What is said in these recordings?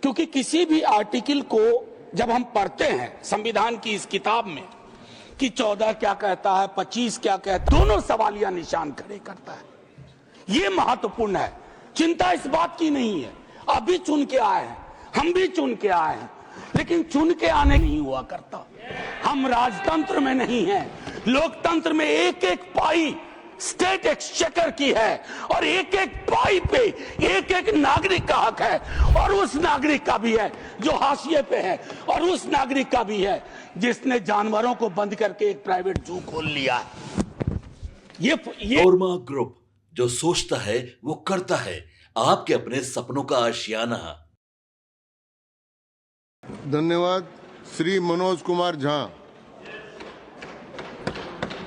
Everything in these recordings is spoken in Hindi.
क्योंकि किसी भी आर्टिकल को जब हम पढ़ते हैं संविधान की इस किताब में कि 14 क्या कहता है, 25 क्या कहता है, दोनों सवालिया निशान खड़े करता है। ये महत्वपूर्ण है। चिंता इस बात की नहीं है, अभी चुन के आए हैं, हम भी चुन के आए हैं, लेकिन चुन के आने नहीं हुआ करता। हम राजतंत्र में नहीं हैं, लोकतंत्र में एक एक पाई स्टेट एक्सचेकर की है और एक एक पाई पे एक एक नागरिक का हक है, और उस नागरिक का भी है जो हाशिए पे है, और उस नागरिक का भी है जिसने जानवरों को बंद करके एक प्राइवेट जू खोल लिया है। ये ओरमा ग्रुप, जो सोचता है वो करता है। आपके अपने सपनों का आशियाना। धन्यवाद। श्री मनोज कुमार झा।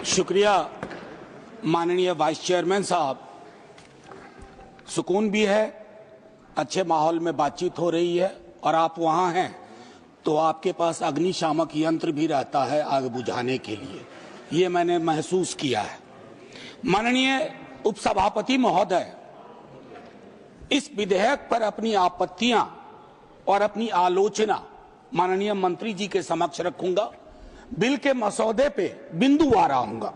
शुक्रिया माननीय वाइस चेयरमैन साहब। सुकून भी है, अच्छे माहौल में बातचीत हो रही है, और आप वहां हैं तो आपके पास अग्निशामक यंत्र भी रहता है आग बुझाने के लिए, ये मैंने महसूस किया है। माननीय उपसभापति महोदय, इस विधेयक पर अपनी आपत्तियां और अपनी आलोचना माननीय मंत्री जी के समक्ष रखूंगा। बिल के मसौदे पे बिंदुवार आऊंगा,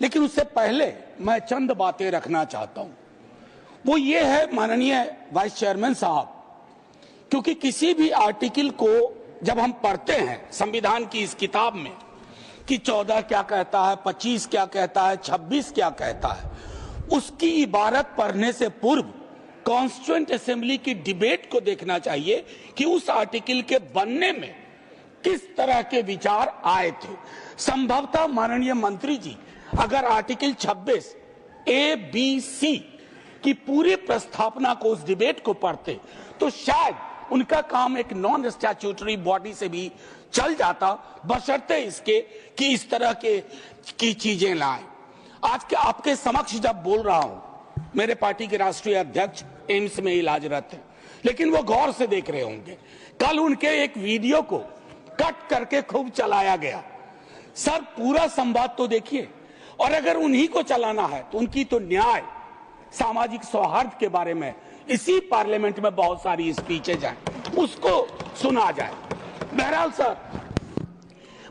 लेकिन उससे पहले मैं चंद बातें रखना चाहता हूं। वो ये है माननीय वाइस चेयरमैन साहब, क्योंकि किसी भी आर्टिकल को जब हम पढ़ते हैं संविधान की इस किताब में कि 14 क्या कहता है, 25 क्या कहता है, 26 क्या कहता है, उसकी इबारत पढ़ने से पूर्व कॉन्स्टिट्यूएंट असेंबली की डिबेट को देखना चाहिए कि उस आर्टिकल के बनने में किस तरह के विचार आए थे। संभवतः माननीय मंत्री जी अगर आर्टिकल 26 ABC की पूरी प्रस्तावना को, उस डिबेट को पढ़ते तो शायद उनका काम एक नॉन स्टैट्यूटरी बॉडी से भी चल जाता, बशर्ते इसके कि इस तरह की चीजें लाएं। आज के आपके समक्ष जब बोल रहा हूं, मेरे पार्टी के राष्ट्रीय अध्यक्ष एम्स में इलाजरत है, लेकिन वो गौर से देख रहे होंगे। कल उनके एक वीडियो को कट करके खूब चलाया गया। सर, पूरा संवाद तो देखिए, और अगर उन्हीं को चलाना है तो उनकी तो न्याय, सामाजिक सौहार्द के बारे में इसी पार्लियामेंट में बहुत सारी स्पीचेज हैं, उसको सुना जाए। बहरहाल सर,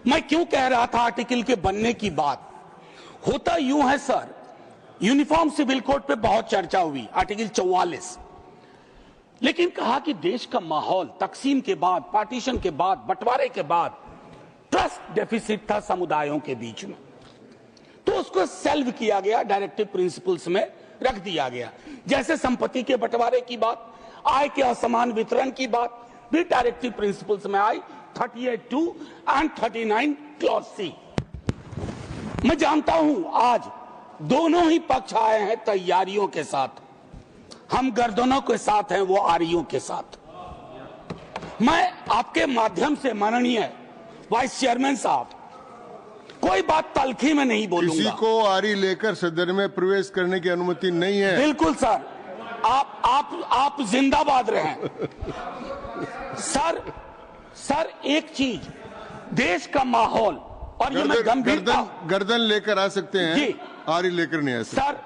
मैं क्यों कह रहा था आर्टिकल के बनने की बात, होता यूं है सर, यूनिफॉर्म सिविल कोड पे बहुत चर्चा हुई, आर्टिकल 44, लेकिन कहा कि देश का माहौल तकसीम के बाद, पार्टीशन के बाद, बंटवारे के बाद ट्रस्ट डेफिसिट था समुदायों के बीच में, तो उसको सेल्व किया गया, डायरेक्टिव प्रिंसिपल्स में रख दिया गया। जैसे संपत्ति के बंटवारे की बात, आय के असमान वितरण की बात भी डायरेक्टिव प्रिंसिपल्स में आई, 38(2) एंड 39 क्लॉज C। मैं जानता हूं आज दोनों ही पक्ष आए हैं तैयारियों के साथ, हम गर्दनों के साथ हैं, वो आरियों के साथ। मैं आपके माध्यम से माननीय वाइस चेयरमैन साहब, कोई बात तलखी में नहीं बोलूंगा। किसी को आरी लेकर सदन में प्रवेश करने की अनुमति नहीं है। बिल्कुल सर, आप जिंदाबाद रहें। सर एक चीज, देश का माहौल, और ये मैं गंभीरता, गर्दन लेकर आ सकते हैं जी, आरी लेकर नहीं आ सकते। सर,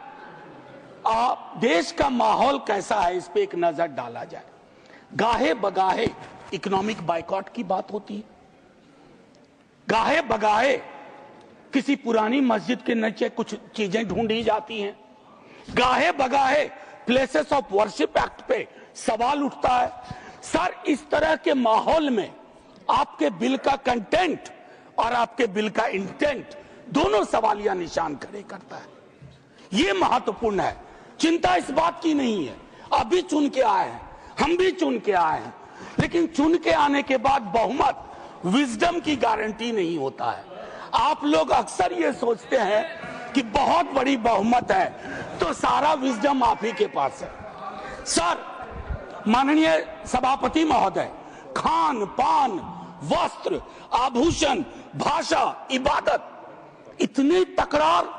देश का माहौल कैसा है इस पे एक नजर डाला जाए। गाहे बगाहे इकोनॉमिक बाइकॉट की बात होती है, गाहे बगाहे किसी पुरानी मस्जिद के नीचे कुछ चीजें ढूंढी जाती हैं, गाहे बगाहे प्लेसेस ऑफ वर्शिप एक्ट पे सवाल उठता है। सर, इस तरह के माहौल में आपके बिल का कंटेंट और आपके बिल का इंटेंट दोनों सवालिया निशान खड़े करता है। ये महत्वपूर्ण है। चिंता इस बात की नहीं है, अभी चुन के आए हैं, हम भी चुन के आए हैं, लेकिन चुन के आने के बाद बहुमत विजडम की गारंटी नहीं होता है। आप लोग अक्सर ये सोचते हैं कि बहुत बड़ी बहुमत है तो सारा विजडम आप ही के पास है। सर, माननीय सभापति महोदय, खान पान, वस्त्र, आभूषण, भाषा, इबादत, इतनी तकरार,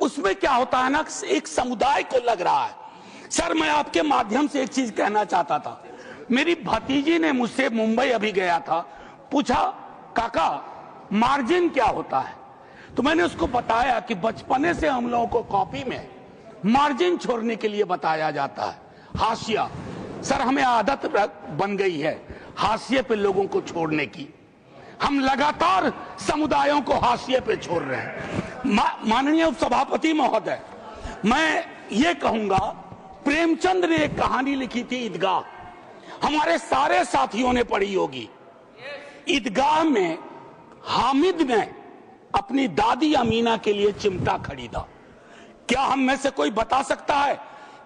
उसमें क्या होता है ना, एक समुदाय को लग रहा है। सर, मैं आपके माध्यम से एक चीज कहना चाहता था। मेरी भतीजी ने मुझसे, मुंबई अभी गया था, पूछा काका मार्जिन क्या होता है, तो मैंने उसको बताया कि बचपने से हम लोगों को कॉपी में मार्जिन छोड़ने के लिए बताया जाता है, हाशिया। सर हमें आदत बन गई है हाशिए पे लोगों को छोड़ने की। हम लगातार समुदायों को हाशिए पे छोड़ रहे हैं। माननीय उपसभापति महोदय, मैं ये कहूंगा, प्रेमचंद ने एक कहानी लिखी थी ईदगाह, हमारे सारे साथियों ने पढ़ी होगी। ईदगाह में हामिद ने अपनी दादी अमीना के लिए चिमटा खरीदा। क्या हम में से कोई बता सकता है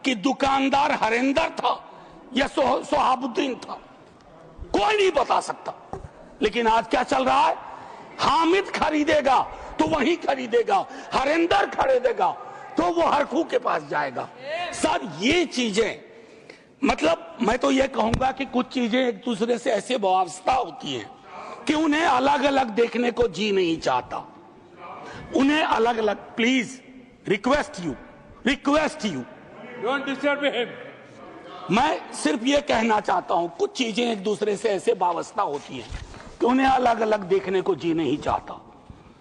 कि दुकानदार हरिंदर था या सोहाबुद्दीन था? कोई नहीं बता सकता। लेकिन आज क्या चल रहा है? हामिद खरीदेगा तो वही खरीदेगा, हरिंदर खरीदेगा तो वो हरखू के पास जाएगा। सर ये चीजें, मतलब मैं तो ये कहूंगा कि कुछ चीजें एक दूसरे से ऐसे वाबस्ता होती हैं कि उन्हें अलग अलग देखने को जी नहीं चाहता। उन्हें अलग अलग, please request you don't disturb him. मैं सिर्फ ये कहना चाहता हूं, कुछ चीजें एक दूसरे से ऐसे वाबस्ता होती हैं कि उन्हें अलग अलग देखने को जी नहीं चाहता।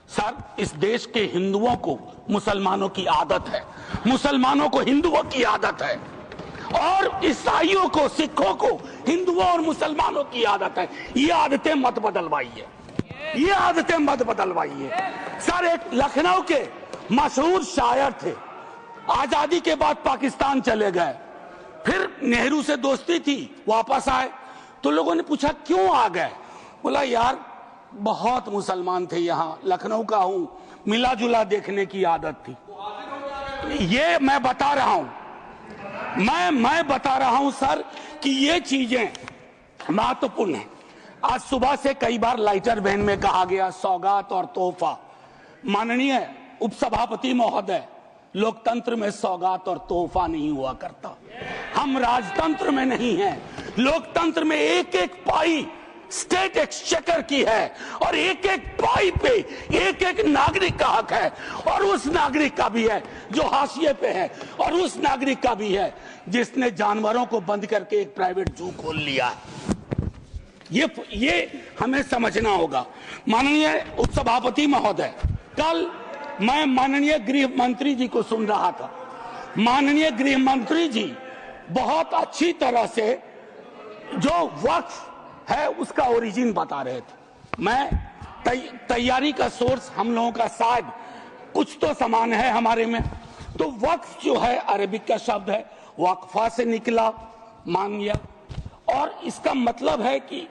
सर इस देश के हिंदुओं को मुसलमानों की आदत है, मुसलमानों को हिंदुओं की आदत है, और ईसाइयों को, सिखों को हिंदुओं और मुसलमानों की आदत है। ये आदतें मत बदलवाइए, ये आदतें मत बदलवाइए। सर एक लखनऊ के मशहूर शायर थे, आजादी के बाद पाकिस्तान चले गए, फिर नेहरू से दोस्ती थी, वापस आए तो लोगों ने पूछा क्यों आ गए? बोला यार बहुत मुसलमान थे यहाँ, लखनऊ का हूं, मिला जुला देखने की आदत थी। ये मैं बता रहा हूं, मैं बता रहा हूं सर कि ये चीजें महत्वपूर्ण है। आज सुबह से कई बार लाइटर वैन में कहा गया सौगात और तोहफा। माननीय उपसभापति महोदय, लोकतंत्र में सौगात और तोहफा नहीं हुआ करता। हम राजतंत्र में नहीं हैं। लोकतंत्र में एक एक पाई स्टेट एक्सचेकर की है और एक एक पाई पे एक एक नागरिक का हक है, और उस नागरिक का भी है जो हाशिए पे है, और उस नागरिक का भी है जिसने जानवरों को बंद करके एक प्राइवेट जू खोल लिया है। ये हमें समझना होगा। माननीय उपसभापति महोदय, कल मैं माननीय गृह मंत्री जी को सुन रहा था। माननीय गृह मंत्री जी बहुत अच्छी तरह से जो वक्फ है उसका ओरिजिन बता रहे थे। मैं तैयारी का सोर्स हम लोगों का शायद कुछ तो समान है हमारे में। तो वक्फ जो है अरबिक का शब्द है, वक्फा से निकला, मान लिया, और इसका मतलब है कि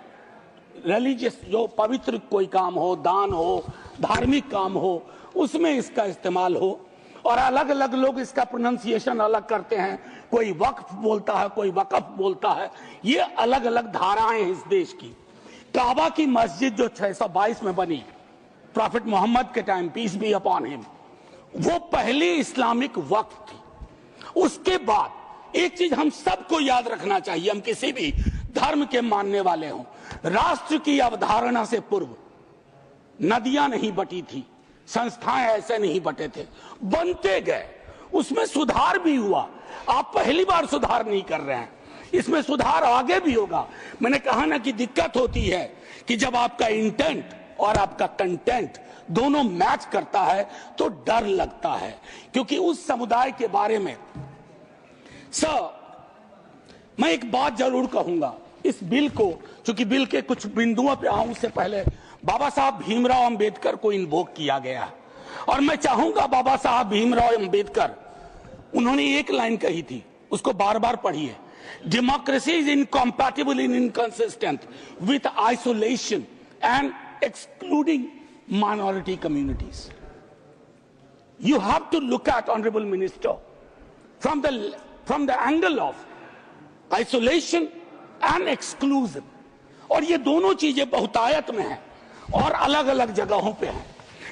रिलीजियस, जो पवित्र कोई काम हो, दान हो, धार्मिक काम हो, उसमें इसका इस्तेमाल हो। और अलग अलग लोग इसका प्रोनाउंसिएशन अलग करते हैं, कोई वक्फ बोलता है, कोई वकफ बोलता है। ये अलग अलग धाराएं हैं इस देश की। काबा की मस्जिद जो 622 में बनी प्रॉफिट मोहम्मद के time, peace be upon him, वो पहली इस्लामिक वक्फ थी। उसके बाद एक चीज हम सबको याद रखना चाहिए, हम किसी भी धर्म के मानने वाले हों, राष्ट्र की अवधारणा से पूर्व नदियां नहीं बटी थी, संस्थाएं ऐसे नहीं बटे थे, बनते गए, उसमें सुधार भी हुआ। आप पहली बार सुधार नहीं कर रहे हैं, इसमें सुधार आगे भी होगा। मैंने कहा ना कि दिक्कत होती है कि जब आपका इंटेंट और आपका कंटेंट दोनों मैच करता है तो डर लगता है, क्योंकि उस समुदाय के बारे में सर मैं एक बात जरूर कहूंगा। इस बिल को, चूंकि बिल के कुछ बिंदुओं पे आऊं उससे पहले, बाबा साहब भीमराव अंबेडकर को इन्वोक किया गया, और मैं चाहूंगा बाबा साहब भीमराव अंबेडकर, उन्होंने एक लाइन कही थी, उसको बार बार पढ़िए, democracy is incompatible in inconsistent with isolation and excluding minority communities. You have to look at honourable minister from the angle of isolation and exclusion, और ये दोनों चीजें बहुतायत में हैं और अलग अलग जगहों पे हैं।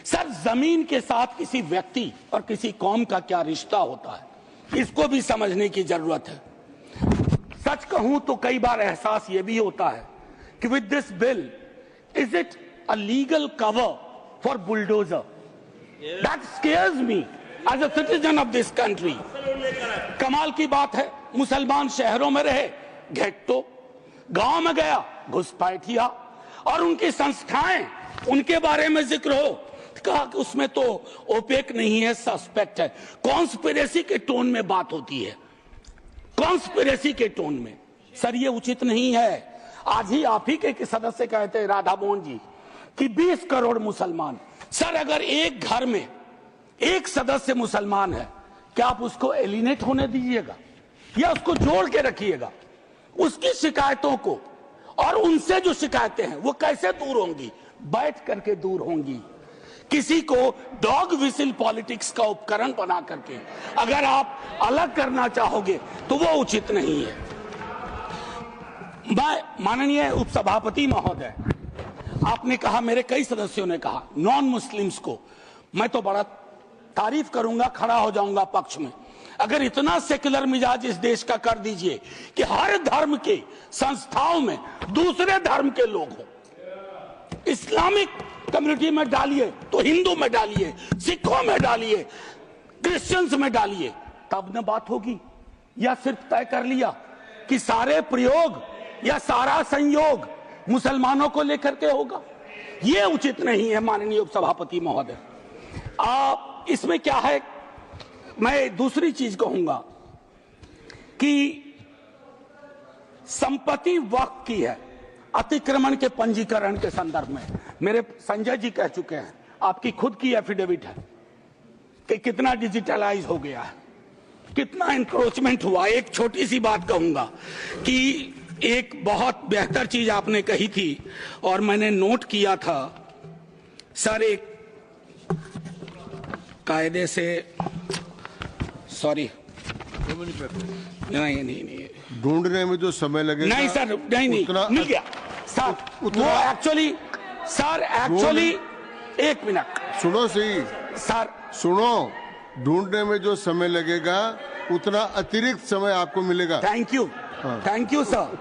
सर जमीन के साथ किसी व्यक्ति और किसी कौम का क्या रिश्ता होता है, इसको भी समझने की जरूरत है। सच कहूं तो कई बार एहसास ये भी होता है कि with this bill is it a legal cover for bulldozer? That scares me as a citizen of this country. कमाल की बात है, मुसलमान शहरों में रहे, घेट्टो, गांव में गया घुसपैठिया, और उनकी संस्थाएं, उनके बारे में जिक्र हो, कहा कि उसमें तो ओपेक नहीं है, सस्पेक्ट है। कॉन्स्पिरेसी के टोन में बात होती है, कॉन्स्पिरेसी के टोन में। सर ये उचित नहीं है। आज ही आप ही के सदस्य कहते हैं राधा मोहन जी कि 20 करोड़ मुसलमान। सर अगर एक घर में एक सदस्य मुसलमान है, क्या आप उसको एलिनेट होने दीजिएगा या उसको जोड़ के रखिएगा? उसकी शिकायतों को और उनसे जो शिकायतें हैं वो कैसे दूर होंगी? बैठ करके दूर होंगी। किसी को डॉग विसिल पॉलिटिक्स का उपकरण बना करके अगर आप अलग करना चाहोगे तो वो उचित नहीं है। मैं माननीय उपसभापति महोदय, आपने कहा, मेरे कई सदस्यों ने कहा नॉन मुस्लिम्स को, मैं तो बड़ा तारीफ करूंगा, खड़ा हो जाऊंगा पक्ष में। अगर इतना सेक्युलर मिजाज इस देश का कर दीजिए कि हर धर्म के संस्थाओं में दूसरे धर्म के लोग हो, इस्लामिक कम्युनिटी में डालिए तो हिंदू में डालिए, सिखों में डालिए, क्रिश्चियंस में डालिए, तब न बात होगी। या सिर्फ तय कर लिया कि सारे प्रयोग या सारा संयोग मुसलमानों को लेकर के होगा, ये उचित नहीं है माननीय उपसभापति महोदय। आप इसमें क्या है, मैं दूसरी चीज कहूंगा कि संपत्ति वक्फ की है अतिक्रमण के पंजीकरण के संदर्भ में। मेरे संजय जी कह चुके हैं, आपकी खुद की एफिडेविट है कि कितना डिजिटलाइज हो गया है, कितना इंक्रोचमेंट हुआ। एक छोटी सी बात कहूंगा कि एक बहुत बेहतर चीज आपने कही थी और मैंने नोट किया था सर, एक कायदे से, सॉरी, नहीं ढूंढने में जो समय लगेगा, नहीं सर, नहीं मिल गया सर, वो एक्चुअली एक मिनट सुनो सही सर, सुनो, ढूंढने में जो समय लगेगा उतना अतिरिक्त समय आपको मिलेगा। Thank you sir.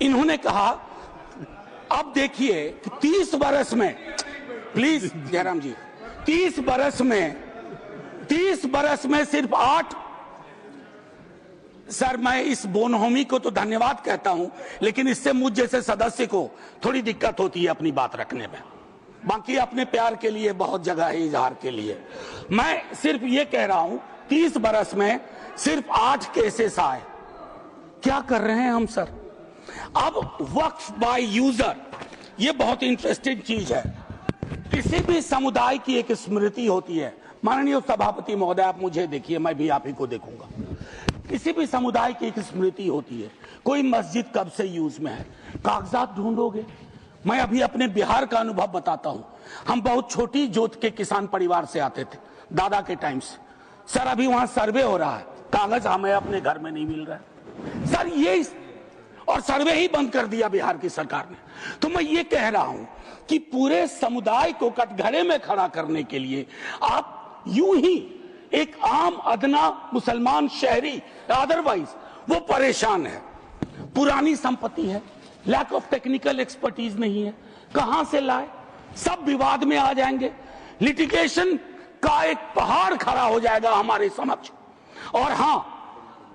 इन्होंने कहा, अब देखिए 30 बरस में, प्लीज जयराम जी, 30 बरस में सिर्फ 8, सर मैं इस बोनहोमी को तो धन्यवाद कहता हूं, लेकिन इससे मुझ जैसे सदस्य को थोड़ी दिक्कत होती है अपनी बात रखने में। बाकी अपने प्यार के लिए बहुत जगह है इजहार के लिए। मैं सिर्फ ये कह रहा हूं 30 बरस में सिर्फ 8 केसेस आए। क्या कर रहे हैं हम सर? अब वक्फ बाय यूजर, ये बहुत इंटरेस्टिंग चीज है। किसी भी समुदाय की एक स्मृति होती है। माननीय सभापति महोदय, आप मुझे देखिए, मैं भी आप ही को देखूंगा। किसी भी समुदाय की एक स्मृति होती है। कोई मस्जिद कब से यूज में है, कागजात ढूंढोगे। मैं अभी अपने बिहार का अनुभव बताता हूं। हम बहुत छोटी जोत के किसान परिवार से आते थे दादा के टाइम से। सर अभी वहां सर्वे हो रहा है, कागज हमें अपने घर में नहीं मिल रहा है सर, ये और सर्वे ही बंद कर दिया बिहार की सरकार ने। तो मैं ये कह रहा हूं कि पूरे समुदाय को कटघरे में खड़ा करने के लिए आप यूं ही एक आम अदना मुसलमान शहरी, अदरवाइज वो परेशान है। पुरानी संपत्ति है, लैक ऑफ टेक्निकल एक्सपर्टीज नहीं है, कहां से लाए, सब विवाद में आ जाएंगे। लिटिगेशन का एक पहाड़ खड़ा हो जाएगा हमारे समक्ष। और हां,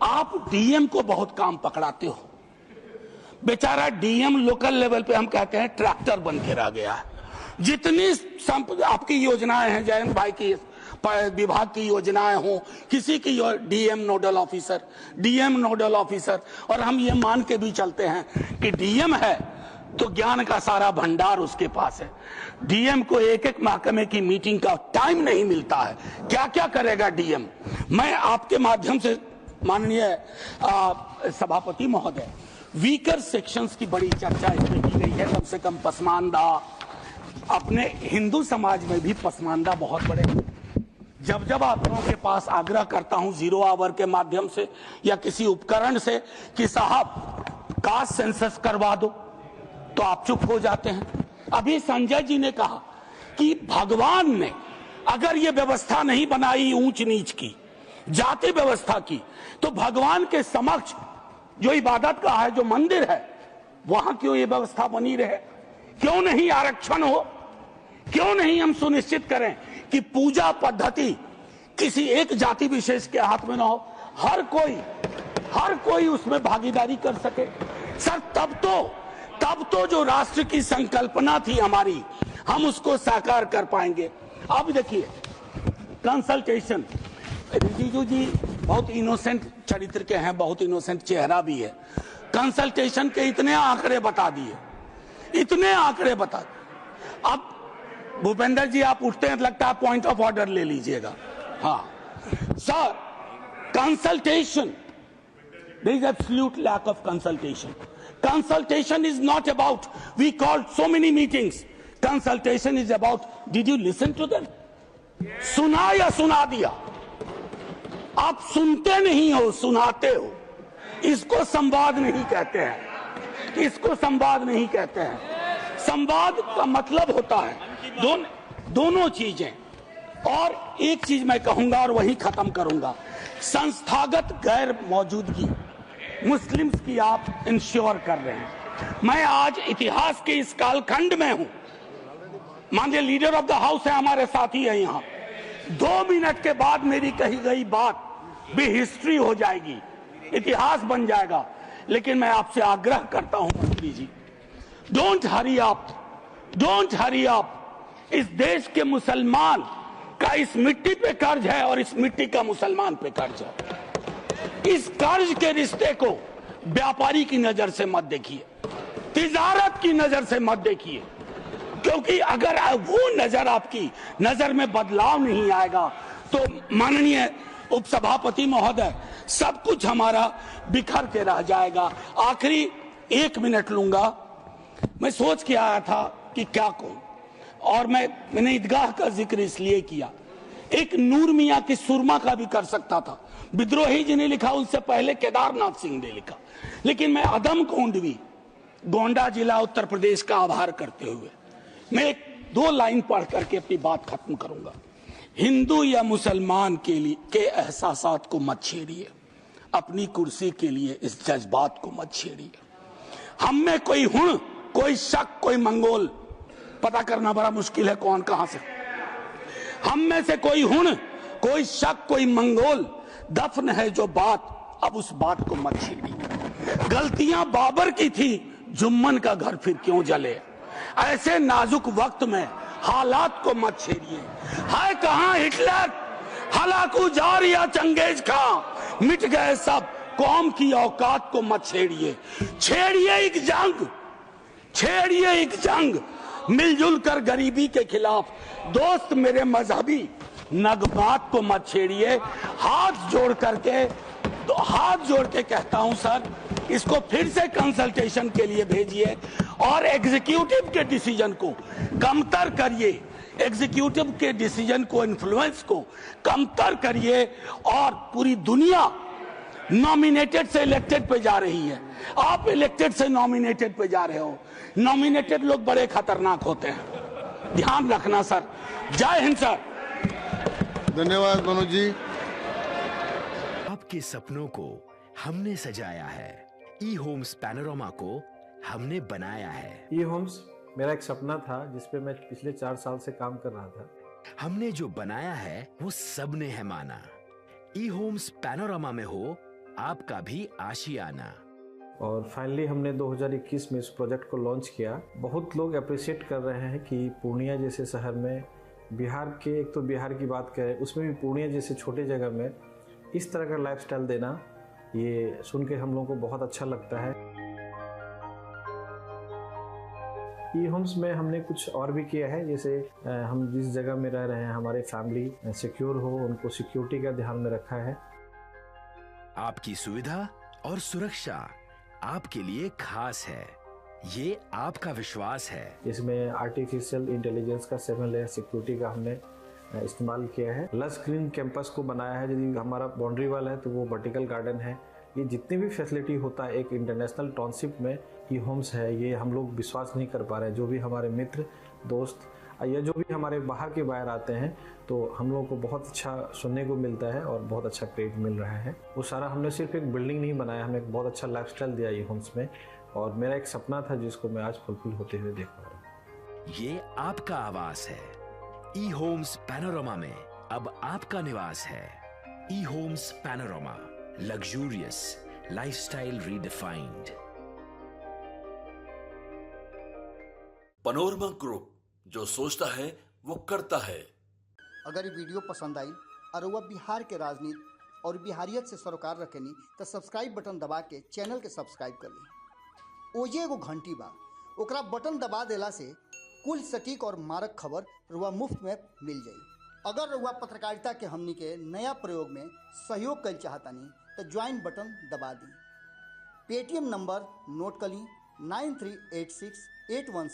आप डीएम को बहुत काम पकड़ाते हो। बेचारा डीएम लोकल लेवल पे हम कहते हैं ट्रैक्टर बन के रह गया है। जितनी आपकी योजनाएं हैं, जयंत भाई की विभाग की योजनाएं हो, किसी की डीएम नोडल ऑफिसर, और हम ये मान के भी चलते हैं कि डीएम है तो ज्ञान का सारा भंडार उसके पास है। डीएम को एक एक महकमे की मीटिंग का टाइम नहीं मिलता है, क्या क्या करेगा डीएम। मैं आपके माध्यम से माननीय सभापति महोदय, वीकर सेक्शंस की बड़ी चर्चा इसमें की गई है। कम से कम पसमानदा, अपने हिंदू समाज में भी पसमानदा बहुत बड़े। जब जब आप लोगों के पास आग्रह करता हूं 0 आवर के माध्यम से या किसी उपकरण से कि साहब कास्ट सेंसस करवा दो, तो आप चुप हो जाते हैं। अभी संजय जी ने कहा कि भगवान ने अगर ये व्यवस्था नहीं बनाई ऊंच नीच की, जाति व्यवस्था की, तो भगवान के समक्ष जो इबादत का है, जो मंदिर है, वहां क्यों ये व्यवस्था बनी रहे? क्यों नहीं आरक्षण हो? क्यों नहीं हम सुनिश्चित करें कि पूजा पद्धति किसी एक जाति विशेष के हाथ में ना हो, हर कोई उसमें भागीदारी कर सके। सर तब तो जो राष्ट्र की संकल्पना थी हमारी, हम उसको साकार कर पाएंगे। अब देखिए कंसल्टेशन, रिजिजू जी बहुत इनोसेंट चरित्र के हैं, बहुत इनोसेंट चेहरा भी है। कंसल्टेशन के इतने आंकड़े बता दिए, इतने आंकड़े बता दिए। अब भूपेंद्र जी आप उठते हैं, लगता है पॉइंट ऑफ ऑर्डर ले लीजिएगा। हाँ sir, consultation, there is absolute lack of consultation. Consultation is not about we called so many meetings. Consultation is about did you listen to them? सुना या सुना दिया? आप सुनते नहीं हो, सुनाते हो। इसको संवाद नहीं कहते हैं, इसको संवाद नहीं कहते हैं। संवाद का मतलब होता है दोनों चीजें। और एक चीज मैं कहूंगा और वही खत्म करूंगा, संस्थागत गैर मौजूदगी मुस्लिम्स की आप इंश्योर कर रहे हैं। मैं आज इतिहास के इस कालखंड में हूं, माननीय लीडर ऑफ द हाउस है, हमारे साथी है यहाँ। 2 मिनट के बाद मेरी कही गई बात भी हिस्ट्री हो जाएगी, इतिहास बन जाएगा। लेकिन मैं आपसे आग्रह करता हूं मंत्री ji, don't hurry up, don't hurry up. इस देश के मुसलमान का इस मिट्टी पे कर्ज है और इस मिट्टी का मुसलमान पे कर्ज है। इस कर्ज के रिश्ते को व्यापारी की नजर से मत देखिए, तिजारत की नजर से मत देखिए, क्योंकि अगर वो नजर आपकी नजर में बदलाव नहीं आएगा तो माननीय उपसभापति महोदय, सब कुछ हमारा बिखर के रह जाएगा। आखिरी 1 मिनट लूंगा। मैं सोच के आया था कि क्या कहूं, और मैंने ईदगाह का जिक्र इसलिए किया। एक नूर मियां की सुरमा का भी कर सकता था, विद्रोही जी ने लिखा, उनसे पहले केदारनाथ सिंह ने लिखा। लेकिन मैं अदम कोंडवी, गोंडा जिला उत्तर प्रदेश का आभार करते हुए मैं 2 लाइन पढ़ करके अपनी बात खत्म करूंगा। हिंदू या मुसलमान के एहसासात को मत छेड़िए, अपनी कुर्सी के लिए इस जज्बात को मत छेड़िए। हम में कोई हुण, कोई शक, कोई मंगोल, पता करना बड़ा मुश्किल है कौन कहां से। हम में से कोई हुण, कोई शक, कोई मंगोल दफन है जो बात, अब उस बात को मत छेड़िए। गलतियां बाबर की थी, जुम्मन का घर फिर क्यों जले। ऐसे नाजुक वक्त में हालात को मत छेड़िए। है कहां हिटलर, हलाकू जार या चंगेज खां, मिट गए सब, कौम की औकात को मत छेड़िए। छेड़िए एक जंग, छेड़िए एक जंग, मिलजुल कर गरीबी के खिलाफ। दोस्त मेरे मजहबी नगमात को मत छेड़िए। हाथ जोड़ के कहता हूं सर, इसको फिर से कंसल्टेशन के लिए भेजिए और एग्जीक्यूटिव के डिसीजन को कमतर करिए, एग्जीक्यूटिव के डिसीजन को, इन्फ्लुएंस को कमतर करिए। और पूरी दुनिया नॉमिनेटेड से इलेक्टेड पे जा रही है, आप इलेक्टेड से नॉमिनेटेड पे जा रहे हो। नॉमिनेटेड लोग बड़े खतरनाक होते हैं, ध्यान रखना सर। जय हिंद सर। धन्यवाद मनोज जी। आपके सपनों को हमने सजाया है, ई होम्स पैनोरमा को हमने बनाया है। ई होम्स मेरा एक सपना था जिस पे मैं पिछले 4 साल से काम कर रहा था। हमने जो बनाया है वो सबने है माना। ई होम्स पैनोरमा में हो आपका भी आशियाना। और फाइनली हमने 2021 में इस प्रोजेक्ट को लॉन्च किया। बहुत लोग अप्रिशिएट कर रहे हैं कि पूर्णिया जैसे शहर में, बिहार के, एक तो बिहार की बात करें उसमें भी पूर्णिया जैसे छोटे जगह में इस तरह का लाइफस्टाइल देना, ये सुन के हम लोगों को बहुत अच्छा लगता है। ई होम्स में हमने कुछ और भी किया है, जैसे हम जिस जगह में रह रहे हैं हमारे फैमिली सिक्योर हो, उनको सिक्योरिटी का ध्यान में रखा है। आपकी सुविधा और सुरक्षा आपके लिए खास है, ये आपका विश्वास है। इसमें आर्टिफिशियल इंटेलिजेंस का 7 लेयर सिक्योरिटी का हमने इस्तेमाल किया है। लस ग्रीन कैंपस को बनाया है, यदि हमारा बाउंड्री वाल है तो वो वर्टिकल गार्डन है। ये जितनी भी फैसिलिटी होता है एक इंटरनेशनल टाउनशिप में ई होम्स है, ये हम लोग विश्वास नहीं कर पा रहे हैं। जो भी हमारे मित्र, दोस्त या जो भी हमारे बाहर के बाहर आते हैं तो हम लोगों को बहुत अच्छा सुनने को मिलता है और बहुत अच्छा क्रेडिट मिल रहा है। वो सारा हमने सिर्फ एक बिल्डिंग नहीं बनाया, हमें एक बहुत अच्छा लाइफस्टाइल दिया ई होम्स में, और मेरा एक सपना था जिसको मैं आज फुलफिल होते हुए देख पा रहा हूँ। ये आपका आवास है। ई होम्स पैनोरमा में अब आपका निवास है। E homes panorama, luxurious lifestyle redefined. Panorama group, जो सोचता है वो करता है। अगर ये वीडियो पसंद आई और वह बिहार के राजनीति और बिहारियत से सरोकार रखेनी तो सब्सक्राइब बटन दबा के चैनल के सब्सक्राइब कर ली। ओजे एगो घंटी बा, ओकरा बटन दबा देला से कुल सटीक और मारक खबर रुआ मुफ्त में मिल जाई। अगर रुआ पत्रकारिता के हमनी के नया प्रयोग में सहयोग कर चाहतानी तो ज्वाइन बटन दबा दी। पेटीएम नंबर नोट कर ली 938681